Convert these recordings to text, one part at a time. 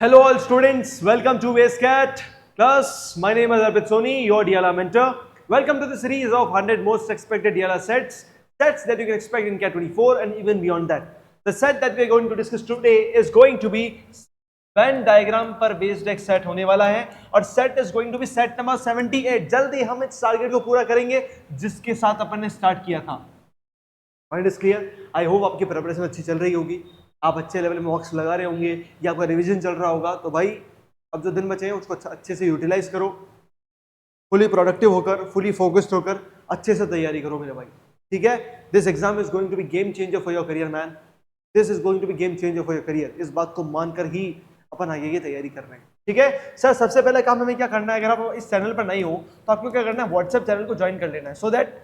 Hello all students, welcome to WasteCat class. My name is Arpit Sir, your DILR mentor. Welcome to the series of 100 most expected DILR sets that you can expect in CAT 24 and even beyond that. The set that we are going to discuss today is going to be Venn diagram पर based एक set होने वाला है और set is going to be set number 78. जल्दी हम इस target को पूरा करेंगे जिसके साथ अपन ने स्टार्ट किया था. Point is clear. I hope आपकी प्रिपरेशन अच्छी चल रही होगी, आप अच्छे लेवल में मॉक्स लगा रहे होंगे या आपका रिवीजन चल रहा होगा. तो भाई अब जो दिन बचे हैं उसको अच्छे से यूटिलाइज करो, फुली प्रोडक्टिव होकर, फुली फोकस्ड होकर अच्छे से तैयारी करो मेरे भाई. ठीक है. This exam is going to be game changer for your career man. This is going to be game changer for your career. इस बात को मानकर ही अपन आगे की तैयारी कर रहे हैं. ठीक है सर. सबसे पहला काम हमें क्या करना है, अगर आप इस चैनल पर नहीं हो तो आपको क्या करना है, व्हाट्सएप चैनल को ज्वाइन कर लेना है so that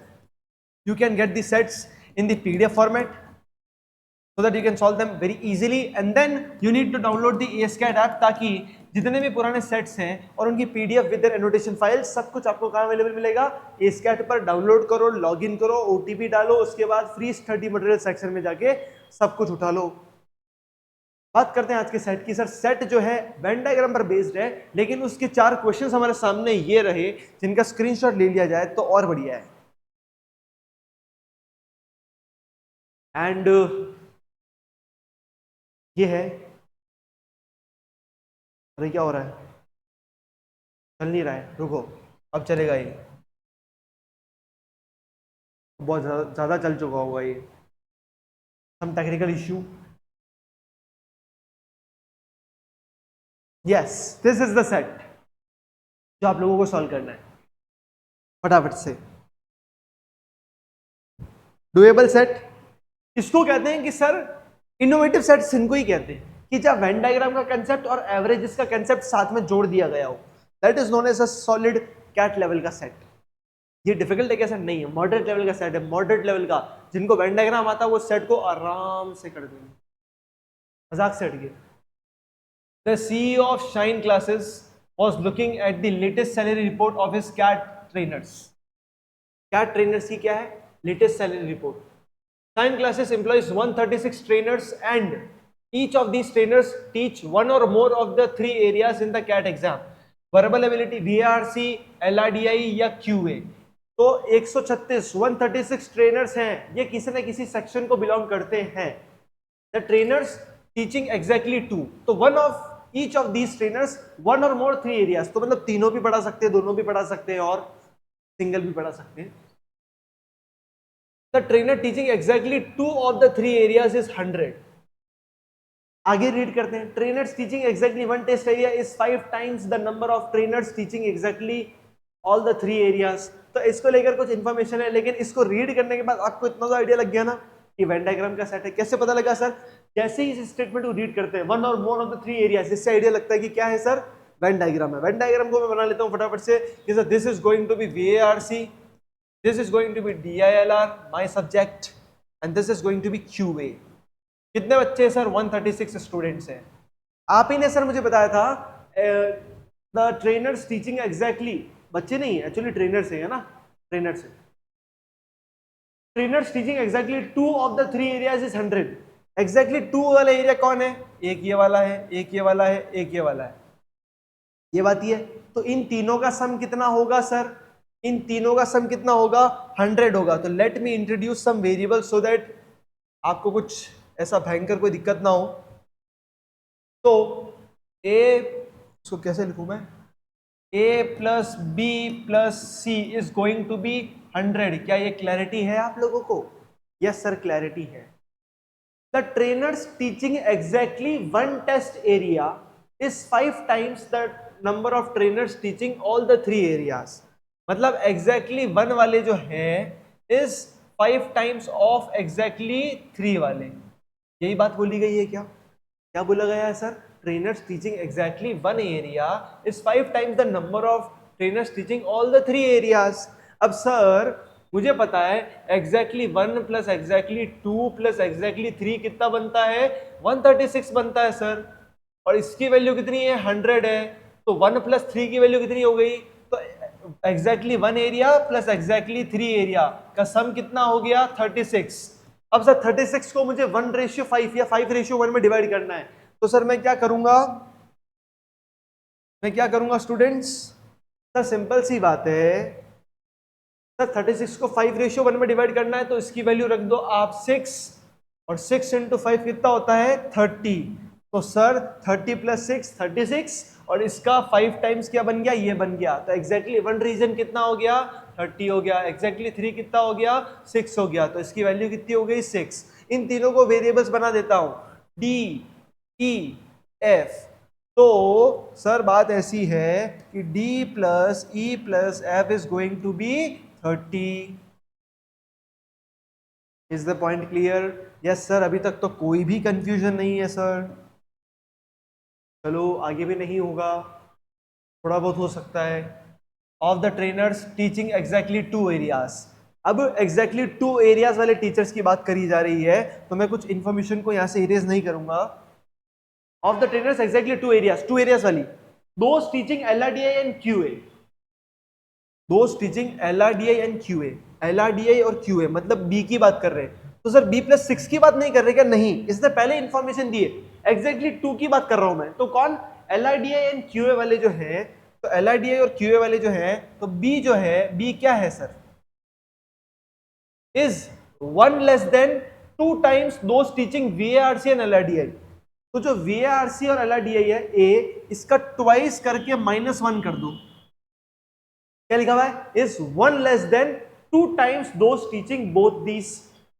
you can get the sets in the PDF format so that you can solve them very easily, and then you need to download the ASCAT app ताकि जितने भी पुराने sets हैं और उनकी PDF with their annotation files सब कुछ आपको कहाँ अवेलेबल मिलेगा, ASCAT पर डाउनलोड करो, लॉगिन करो, OTP डालो, उसके बाद फ्री स्टडी मटेरियल सेक्शन में जाके सब कुछ उठा लो. बात करते हैं आज के सेट की. सर सेट जो है वेन डायग्राम पर बेस्ड है, लेकिन उसके 4 क्वेश्चन हमारे सामने ये रहे जिनका स्क्रीनशॉट ले लिया जाए तो और बढ़िया है. एंड ये है, अरे क्या हो रहा है, चल नहीं रहा है, रुको अब चलेगा. ये बहुत ज्यादा चल चुका होगा, ये some technical issue. Yes, this is the set जो आप लोगों को सॉल्व करना है फटाफट से. डुएबल सेट इसको कहते हैं कि सर इनोवेटिव सेट्स इनको ही कहते हैं कि जब वेन डायग्राम का कंसेप्ट और एवरेजेस का कंसेप्ट साथ में जोड़ दिया गया हो, that is known as a solid CAT level का सेट. ये डिफिकल्ट एक सेट नहीं है, मॉडरेट लेवल का सेट है. मॉडरेट लेवल का जिनको वेन डायग्राम आता है वो सेट को आराम से कर देंगे. मजाक सेट के. The CEO of Shine classes was looking at the latest salary report of his cat trainers. cat trainers की क्या है, latest salary report. Shine classes employs 136 trainers and each of these trainers teach one or more of the 3 areas in the CAT exam. Verbal ability, VARC, LRDI या QA. तो 136 trainers हैं, ये किसी न किसी सेक्शन को बिलोंग करते हैं. The trainers teaching exactly 2. तो one of each of these trainers one or more 3 areas. तो मतलब तीनों भी पढ़ा सकते हैं, दोनों भी पढ़ा सकते हैं और सिंगल भी पढ़ा सकते हैं. The trainer teaching exactly 2 of the 3 areas is 100. आगे रीड करते हैं. Trainers teaching exactly 1 test area is 5 times the number of trainers teaching exactly all the 3 areas. तो इसको लेकर कुछ इंफॉर्मेशन है, लेकिन इसको रीड करने के बाद आपको इतना तो आइडिया लग गया ना कि वेन डायग्राम का सेट है. कैसे पता लगा सर? जैसे ही इस स्टेटमेंट को रीड करते हैं, वन और मोर ऑफ द 3 एरियाज, इससे आइडिया लगता है कि क्या है सर, वेन डायग्राम है. वेन डायग्राम को मैं बना लेता हूँ फटाफट से. This is going to be VARC, this is going to be DILR, my subject, and this is going to be QA. कितने बच्चे सर? 136 स्टूडेंट्स हैं. आप ही ने सर मुझे बताया था the trainers teaching exactly, बच्चे नहीं है एक्चुअली, ट्रेनर्स है ना, ट्रेनर्स है. Trainers teaching exactly 2 of the 3 areas is 100. exactly 2 वाला एरिया कौन है? एक ये वाला है, एक ये वाला है, एक ये वाला है. ये बात ही है. तो इन तीनों का सम कितना होगा सर? इन तीनों का सम कितना होगा? 100 होगा. तो let me introduce some variable so that आपको कुछ ऐसा भयंकर कोई दिक्कत ना हो. तो a, इसको कैसे लिखूं मैं, a plus b plus c is going to be 100. क्या ये क्लैरिटी है आप लोगों को? यस सर, क्लैरिटी है. The trainers teaching exactly 1 test area is 5 times the number of trainers teaching all the 3 areas. मतलब एग्जैक्टली 1 वाले जो हैं इज 5 टाइम्स ऑफ एग्जैक्टली 3 वाले. यही बात बोली गई है. क्या बोला गया है sir? Trainers teaching exactly 1 area is 5 times the number of trainers teaching all the 3 areas. अब सर मुझे पता है exactly 1 plus exactly 2 plus exactly 3 कितना बनता है? 136 बनता है सर. और इसकी वैल्यू कितनी है? 100 है. तो 1 प्लस 3 की वैल्यू कितनी हो गई? तो exactly 1 area plus exactly 3 area का सम कितना हो गया? 36. अब सर 36 को मुझे 1:5 या 5:1 में डिवाइड करना है. तो सर मैं क्या करूंगा, मैं क्या करूंगा स्टूडेंट्स, सर सिंपल सी बात है सर, 36 को 5:1 में डिवाइड करना है तो इसकी वैल्यू रख दो आप 6, और 6 × 5 कितना होता है 30। तो सर 30 + 6 36, और इसका 5 टाइम्स क्या बन गया, ये बन गया। तो एग्जैक्टली 1 रीजन कितना हो गया 30 हो गया, एग्जैक्टली 3 कितना हो गया 6 हो गया, तो इसकी वैल्यू कितनी हो गई 6। इन तीनों को वेरिएबल्स बना देता हूं, D E F। तो सर बात ऐसी है कि D + E + F is going to be 30। Is the point clear? Yes sir, अभी तक तो कोई भी कंफ्यूजन नहीं है सर। चलो आगे भी नहीं होगा, थोड़ा बहुत हो सकता है। Of the trainers teaching exactly 2 areas. अब एग्जैक्टली 2 एरियाज वाले टीचर्स की बात करी जा रही है, तो मैं कुछ इंफॉर्मेशन को यहां से इरेज नहीं करूंगा। Of the trainers exactly 2 areas वाली, those teaching LRDI and QA। Those teaching LRDI and QA, LRDI और QA मतलब B की बात कर रहे हैं। तो सर B + 6 की बात नहीं कर रहे क्या? नहीं, इसने पहले इंफॉर्मेशन दी है, एग्जैक्टली 2 की बात कर रहा हूं मैं। तो कौन? LRDI एंड QA वाले जो है, तो LRDI और QA वाले जो है, तो B जो है, B क्या है sir, is 1 less than 2 times those teaching VARC and LRDI। तो जो VARC और LRDI है A, इसका ट्वाइस करके -1 कर दो। क्या लिखा हुआ है? Is 1 less than 2 times those teaching both these।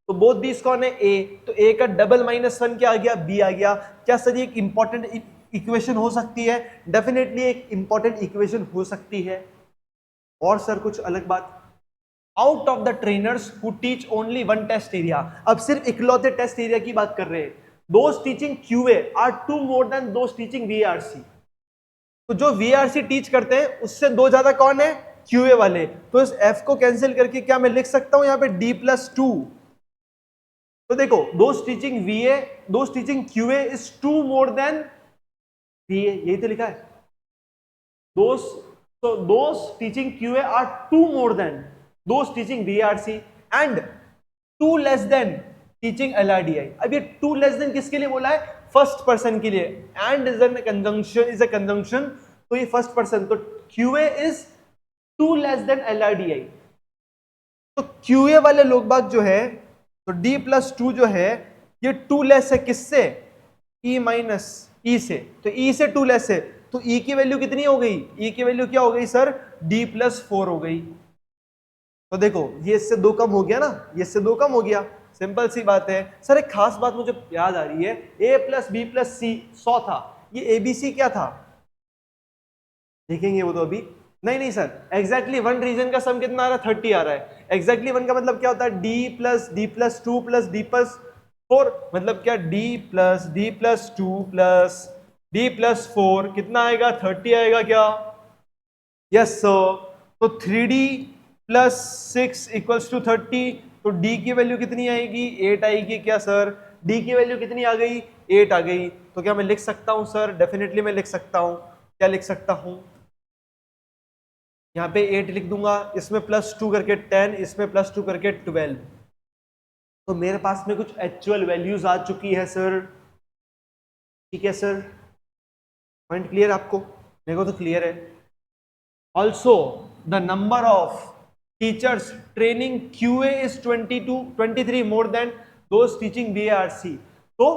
तो both these कौन है? A। तो A का डबल -1 क्या आ गया? B आ गया। क्या सर ये एक इंपॉर्टेंट इक्वेशन हो सकती है? डेफिनेटली एक इंपॉर्टेंट इक्वेशन हो सकती है। और सर कुछ अलग बात, out of the trainers who teach only 1 test area. अब सिर्फ इकलौते टेस्ट एरिया की बात कर रहे हैं। Those teaching QA are 2 more than those teaching VARC। तो जो VARC टीच करते हैं उससे 2 ज्यादा कौन है? QA वाले। तो इस F को कैंसिल करके क्या मैं लिख सकता हूं यहां पे D + 2। तो देखो, those teaching VA, those teaching QA is 2 more than VA, यही तो लिखा है। Those teaching QA are 2 more than those teaching VARC and 2 less than teaching LRDI। अब ये 2 less than किसके लिए बोला है? फर्स्ट पर्सन के लिए। and is a conjunction, तो ये फर्स्ट पर्सन, तो QA is 2 less than LRDI। तो QA वाले लोग बाग जो है, तो D + 2 जो है, ये 2 लेस है किससे? E - E से। तो E से 2 लेस है, तो E की वैल्यू कितनी हो गई? E की वैल्यू क्या हो गई सर? D + 4 हो गई। तो देखो, ये इससे 2 कम हो गया ना, ये इससे 2 कम हो गया, सिंपल सी बात है। सर एक खास बात मुझे याद आ रही है, A + B + C 100 था, ये ABC क्या था? देखेंगे वो तो अभी। नहीं सर, एग्जैक्टली 1 रीजन का सम कितना आ रहा है? 30 आ रहा है। एग्जैक्टली 1 का मतलब क्या होता है? D + D + 2 + D + 4, मतलब क्या? D + D + 2 + D + 4 कितना आएगा? 30 आएगा क्या? Yes sir. तो 3D + 6 = 30। तो D की वैल्यू कितनी आएगी? 8 आएगी क्या सर? D की वैल्यू कितनी आ गई? 8 आ गई। तो क्या मैं लिख सकता हूं सर? डेफिनेटली मैं लिख सकता हूं। क्या लिख सकता हूं? यहां पे 8 लिख दूंगा, इसमें +2 करके 10, इसमें +2 करके 12। तो मेरे पास में कुछ एक्चुअल वैल्यूज आ चुकी है सर। ठीक है सर, पॉइंट क्लियर आपको? मेरे को तो क्लियर है। Also the number of teachers training QA is 23 more than those teaching VARC। तो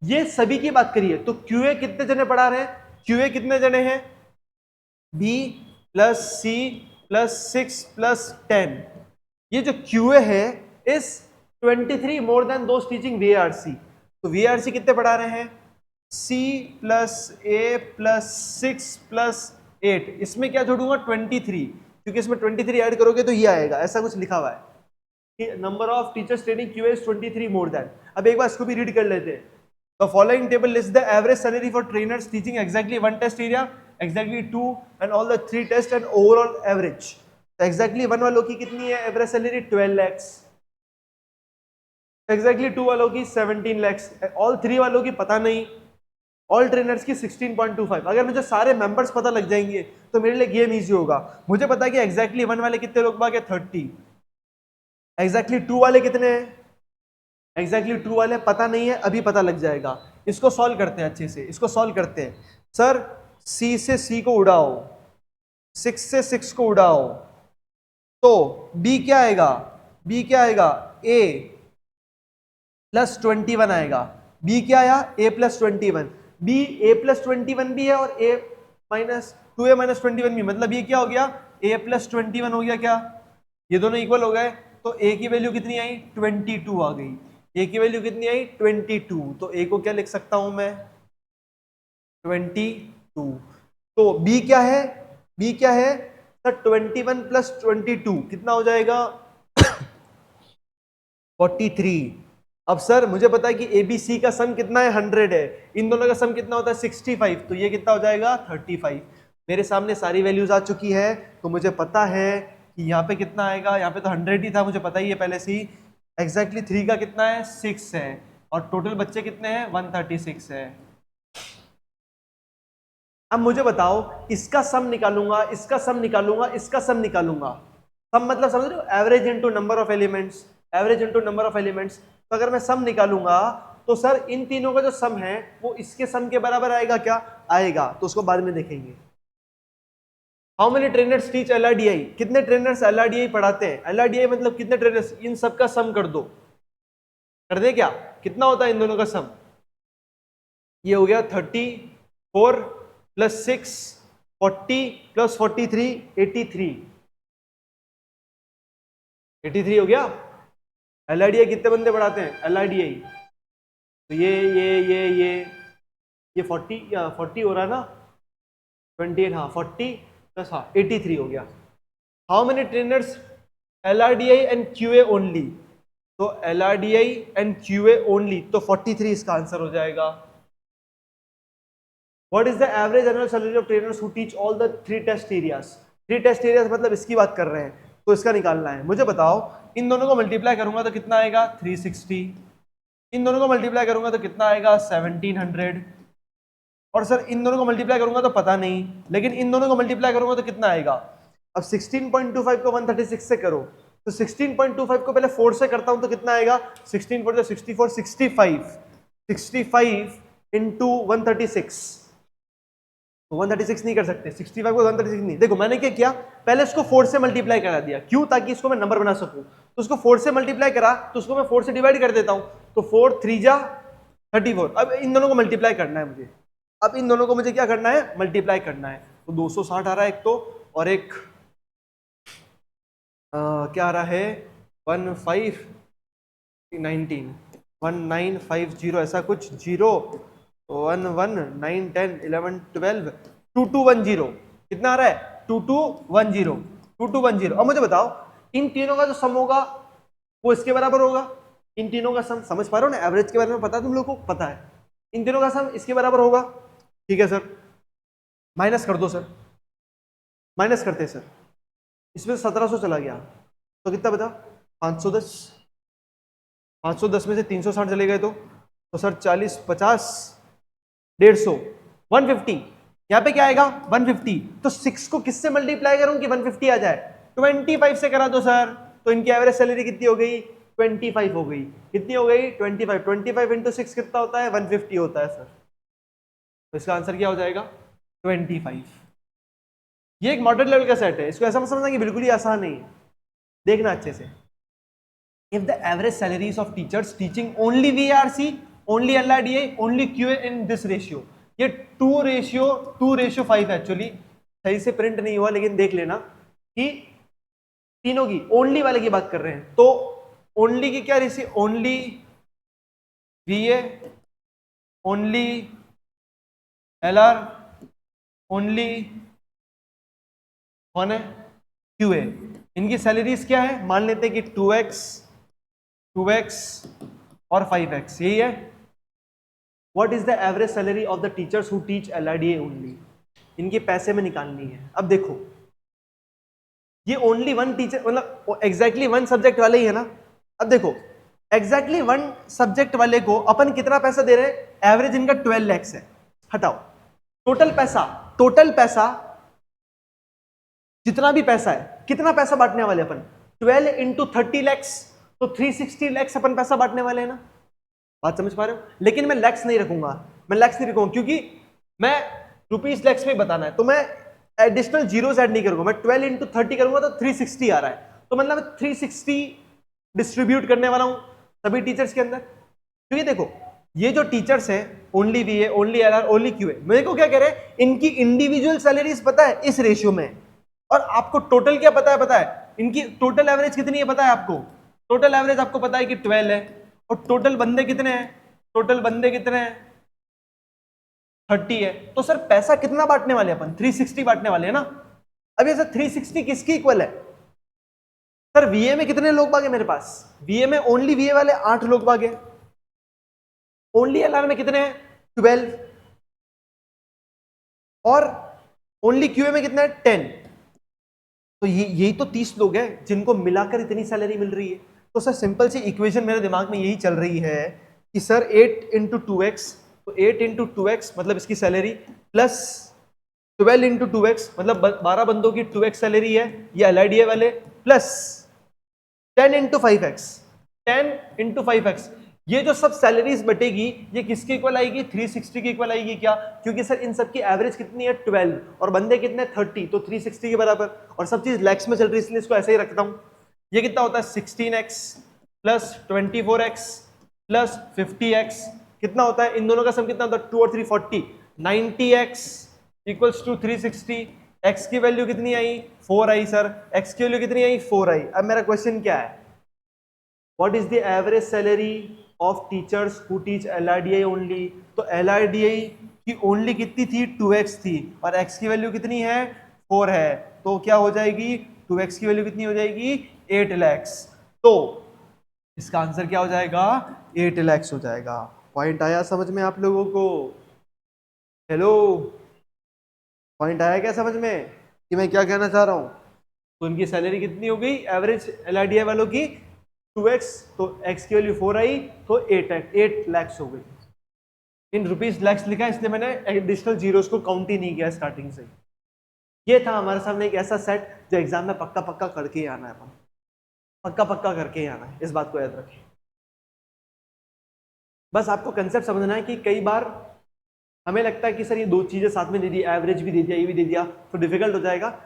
ये सभी की बात करिए, तो QA कितने जने पढ़ा रहे हैं? QA कितने जने हैं? B + C + 6 + 10। ये जो QA है इस 23 more than those teaching VARC। तो VARC कितने पढ़ा रहे हैं? C + A + 6 + 8। इसमें क्या जोड़ूंगा? 23, क्योंकि इसमें 23 ऐड करोगे तो ये आएगा, ऐसा कुछ लिखा हुआ है कि number of teachers training QA is 23 more than। अब एक बार इसको भी रीड कर लेते हैं। The following table list the average salary for trainers teaching exactly 1 test area, exactly 2 and all the 3 test and overall average. तो एग्जैक्टली 1 वालों की कितनी है एवरेज सैलरी? 12 lakhs। एग्जैक्टली 2 वालों की 17 lakhs। ऑल 3 वालों की पता नहीं, ऑल ट्रेनर्स की 16.25। अगर मुझे सारे मेंबर्स पता लग जाएंगे तो मेरे लिए गेम इजी होगा। मुझे पता है कि एग्जैक्टली 1 वाले कितने लोग बाग है? 30। एग्जैक्टली 2 वाले कितने हैं? एग्जैक्टली 2 वाले पता नहीं है, अभी पता लग जाएगा। इसको सॉल्व करते हैं अच्छे से, इसको सॉल्व करते हैं। सर C से C को उड़ाओ, 6 से 6 को उड़ाओ, तो B क्या आएगा? B क्या आएगा? A प्लस 21 आएगा। B क्या आया? A plus 21। B A plus 21 भी है और A माइनस 2A माइनस 21 भी, मतलब ये क्या हो गया? A प्लस 21 हो गया क्या? ये दोनों इक्वल हो गए, तो A की वैल्यू कितनी आई? 22 आ गई। A की वैल्यू कितनी आई? 22। तो A को क्या लिख सकता हूं मैं? 22। तो B क्या है? B क्या है सर? 21 प्लस 22 कितना हो जाएगा? 43। अब सर मुझे पता है कि ABC का सम कितना है? 100 है। इन दोनों का सम कितना होता है? 65। तो ये कितना हो जाएगा? 35। मेरे सामने सारी वैल्यूज आ चुकी है, तो मुझे पता है कि यहाँ पे कितना आएगा। यहाँ पे तो 100 ही था, मुझे पता ही है पहले से ही। एग्जैक्टली 3 का कितना है? 6 है, और टोटल बच्चे कितने हैं? 136 है। अब मुझे बताओ, इसका सम निकालूंगा, इसका सम निकालूंगा, इसका सम निकालूंगा। सम मतलब समझ रहे हो? Average into number of elements, average into number of elements. तो अगर मैं सम निकालूंगा तो सर इन तीनों का जो सम है वो इसके सम के बराबर आएगा क्या? आएगा। तो उसको बाद में देखेंगे। How many trainers teach LRDI? कितने ट्रेनर्स LRDI पढ़ाते हैं? LRDI मतलब कितने ट्रेनर्स? इन सब का सम कर दो। कर दे क्या? कितना होता है इन दोनों का सम? ये हो गया 34 प्लस 6 40 प्लस 43 83। 83 हो गया। LRDI कितने बंदे पढ़ाते हैं? LRDI तो ये 40 हो रहा है ना? 28, हाँ 40 प्लस हाँ 83 हो गया। How many trainers LRDI and QA only? तो LRDI एंड QA ओनली, तो 43 इसका आंसर हो जाएगा। What is the average annual salary of trainers who teach all the 3 test areas? 3 test areas मतलब इसकी बात कर रहे हैं, तो इसका निकालना है। मुझे बताओ, इन दोनों को मल्टीप्लाई करूंगा तो कितना आएगा? 360। इन दोनों को मल्टीप्लाई करूंगा तो कितना आएगा? 1700। और सर इन दोनों को मल्टीप्लाई करूंगा तो पता नहीं, लेकिन इन दोनों को मल्टीप्लाई करूंगा तो कितना आएगा? अब 16.25 को 136 से करो, तो 16.25 को पहले 4 से करता हूं तो कितना आएगा? 16 4 64 65 इंटू 136। 136 नहीं कर सकते, 65 को 136 नहीं। देखो मैंने क्या किया, पहले इसको 4 से मल्टीप्लाई करा दिया। क्यों? ताकि इसको मैं नंबर बना सकूं। तो उसको 4 से मल्टीप्लाई करा, तो उसको मैं 4 से डिवाइड कर देता हूं, तो 4 3 जा 34। अब इन दोनों को मल्टीप्लाई करना है मुझे। अब इन दोनों को मुझे क्या करना है? मल्टीप्लाई करना है। तो 260 आ रहा है एक तो, और एक क्या आ रहा है? 1950 ऐसा कुछ, 0 1 1 9 10 11 12 2210 कितना आ रहा है? 2210। अब मुझे बताओ, इन तीनों का जो सम होगा वो इसके बराबर होगा। इन तीनों का सम समझ पा रहे हो ना? एवरेज के बारे में पता है तुम लोग को? पता है। इन तीनों का सम इसके बराबर होगा। ठीक है सर, माइनस कर दो सर। माइनस करते सर, इसमें 1700 चला गया तो कितना बता? 510। 510 में से 360 चले गए तो सर 40 50 150 150। यहाँ पे क्या आएगा? 150। तो 6 को किससे मल्टीप्लाई करूं कि 150 आ जाए? 25 से करा दो सर, तो इनकी एवरेज सैलरी कितनी हो गई? 25 हो गई। कितनी हो गई? 25। 25 इंटू 6 कितना होता है? 150 होता है सर। तो इसका आंसर क्या हो जाएगा? 25। ये एक मॉडरेट लेवल का सेट है, इसको ऐसा मत समझना कि बिल्कुल ही आसान नहीं है। देखना अच्छे से। If the average salaries of teachers teaching only VRC, only LRDI, only QA in this ratio, ये 2:5 है एक्चुअली, सही से प्रिंट नहीं हुआ लेकिन देख लेना कि तीनों की ओनली वाले की बात कर रहे हैं। तो ओनली की क्या ratio? Only VA, only LR, only कौन है? QA। इनकी सैलरीज क्या है? मान लेते हैं कि 2x और 5x, यही है। What is the average salary of the teachers who teach LRDA only? इनके पैसे में निकालनी है। अब देखो, ये ओनली 1 टीचर मतलब एग्जैक्टली 1 सब्जेक्ट वाले ही है ना। अब देखो, एग्जैक्टली 1 सब्जेक्ट वाले को अपन कितना पैसा दे रहे हैं? एवरेज इनका 12 lakhs है। हटाओ टोटल पैसा जितना भी पैसा है, कितना पैसा बांटने वाले अपन? 12 इंटू 30 lakhs, तो 360 lakhs अपन पैसा बांटने वाले हैं ना। बात समझ पा रहे हो? लेकिन मैं लैक्स नहीं रखूंगा, क्योंकि मैं रुपीज लैक्स में बताना है, तो मैं एडिशनल जीरोस ऐड नहीं करूंगा, मैं 12 इंटू 30 करूंगा तो 360 आ रहा है, तो मतलब मैं 360 डिस्ट्रीब्यूट करने वाला हूं सभी टीचर्स के अंदर। क्योंकि देखो ये जो टीचर्स हैं only वीए, only LR, only QA, मेरे को क्या कह रहे हैं, इनकी इंडिविजुअल सैलरीज पता है इस रेशियो में, और आपको टोटल क्या पता है, पता है इनकी टोटल एवरेज कितनी है, पता है आपको, टोटल एवरेज आपको पता है कि 12 है, और टोटल बंदे कितने हैं, टोटल बंदे कितने हैं 30 है, तो सर पैसा कितना बांटने वाले अपन, 360 बांटने वाले हैं ना। अब ये सर 360 किसकी इक्वल है, सर वीए में कितने लोग बागे मेरे पास, वीए में ओनली वीए वाले 8 लोग बागे, ओनली एलआर में कितने हैं 12, और ओनली क्यूए में कितना है 10, तो यही तो 30 लोग हैं जिनको मिलाकर इतनी सैलरी मिल रही है। तो सर सिंपल सी इक्वेशन मेरे दिमाग में यही चल रही है कि सर 8 इंटू 2x, तो 8 इंटू 2x मतलब इसकी सैलरी, प्लस 12 इंटू 2x मतलब 12 बंदों की 2x सैलरी है ये एलआईडीए वाले, plus 10 into 5x, 10 into 5x, ये जो सब सैलरीज बटेगी ये किसके इक्वल आएगी, 360 के इक्वल आएगी। क्या, क्योंकि सर इन सब की एवरेज कितनी है 12 और बंदे कितने 30, तो 360 के बराबर, और सब चीज लैक्स में चल रही है इसलिए इसको ऐसे ही रखता हूं। ये कितना होता है 16x plus 24x plus 50x, कितना होता है इन दोनों का सम कितना होता है 2 और 3 40, 90x इक्वल्स टू 360, x की वैल्यू कितनी आई 4 आई, सर x की वैल्यू कितनी आई 4 आई। अब मेरा क्वेश्चन क्या है, what is the average salary of teachers who teach LRDI only, तो एलआरडीआई की ओनली कितनी थी 2x थी, और x की वैल्यू कितनी है 4 है, तो क्या हो जाएगी 2x की वैल्यू कितनी हो जाएगी 8 lakhs, तो इसका आंसर क्या हो जाएगा 8 lakhs हो जाएगा। पॉइंट आया समझ में आप लोगों को, हेलो पॉइंट आया क्या समझ में कि मैं क्या कहना चाह रहा हूं। तो उनकी सैलरी कितनी हो गई एवरेज एलआरडीआई वालों की 2x, तो x की वैल्यू 4 आई तो 8 lakhs हो गई। इन रुपीज लैक्स लिखा है इसलिए मैंने एडिशनल जीरोस को काउंट ही नहीं किया स्टार्टिंग से। ये था हमारे सामने एक ऐसा सेट जो एग्जाम में पक्का पक्का करके ही आना है, अपन पक्का पक्का करके ही आना है, इस बात को याद रखें। बस आपको कंसेप्ट समझना है कि कई बार हमें लगता है कि सर ये दो चीजें साथ में दे दी, एवरेज भी दे दिया ये भी दे दिया तो डिफिकल्ट हो जाएगा।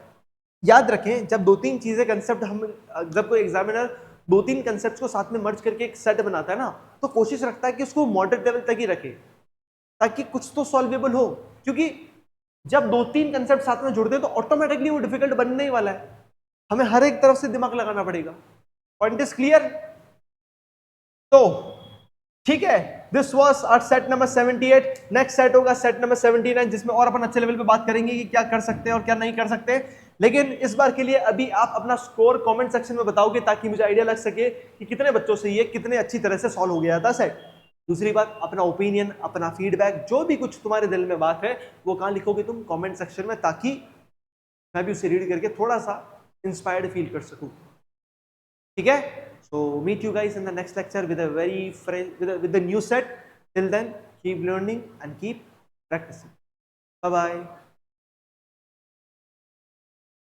याद रखें जब 2-3 चीजें कंसेप्ट हम, जब कोई एग्जामिनर 2-3 कंसेप्ट को साथ में मर्ज करके एक सेट बनाता है ना, तो कोशिश रखता है कि उसको मॉडरेट लेवल तक ही रखे ताकि कुछ तो सॉल्वेबल हो, क्योंकि जब 2-3 कंसेप्ट साथ में जुड़ते हैं तो ऑटोमेटिकली वो डिफिकल्ट बनने ही वाला है, हमें हर एक तरफ से दिमाग लगाना पड़ेगा। पॉइंट इज क्लियर, तो ठीक है, this was our set number 78। Next set होगा सेट नंबर 79 जिसमें और अपन अच्छे लेवल पे बात करेंगे कि क्या कर सकते हैं और क्या नहीं कर सकते। लेकिन इस बार के लिए अभी आप अपना स्कोर कमेंट सेक्शन में बताओगे ताकि मुझे आइडिया लग सके कि कितने बच्चों से ये कितने अच्छी तरह से सॉल्व हो गया था सेट। दूसरी बात, अपना ओपिनियन, अपना फीडबैक, जो भी कुछ तुम्हारे दिल में बात है वो कहां लिखोगे तुम कमेंट सेक्शन में, ताकि मैं भी उसे रीड करके थोड़ा सा इंस्पायर्ड फील कर सकूं। ठीक है, so meet you guys in the next lecture with a very with the new set. Till then, keep learning and keep practicing. Bye bye.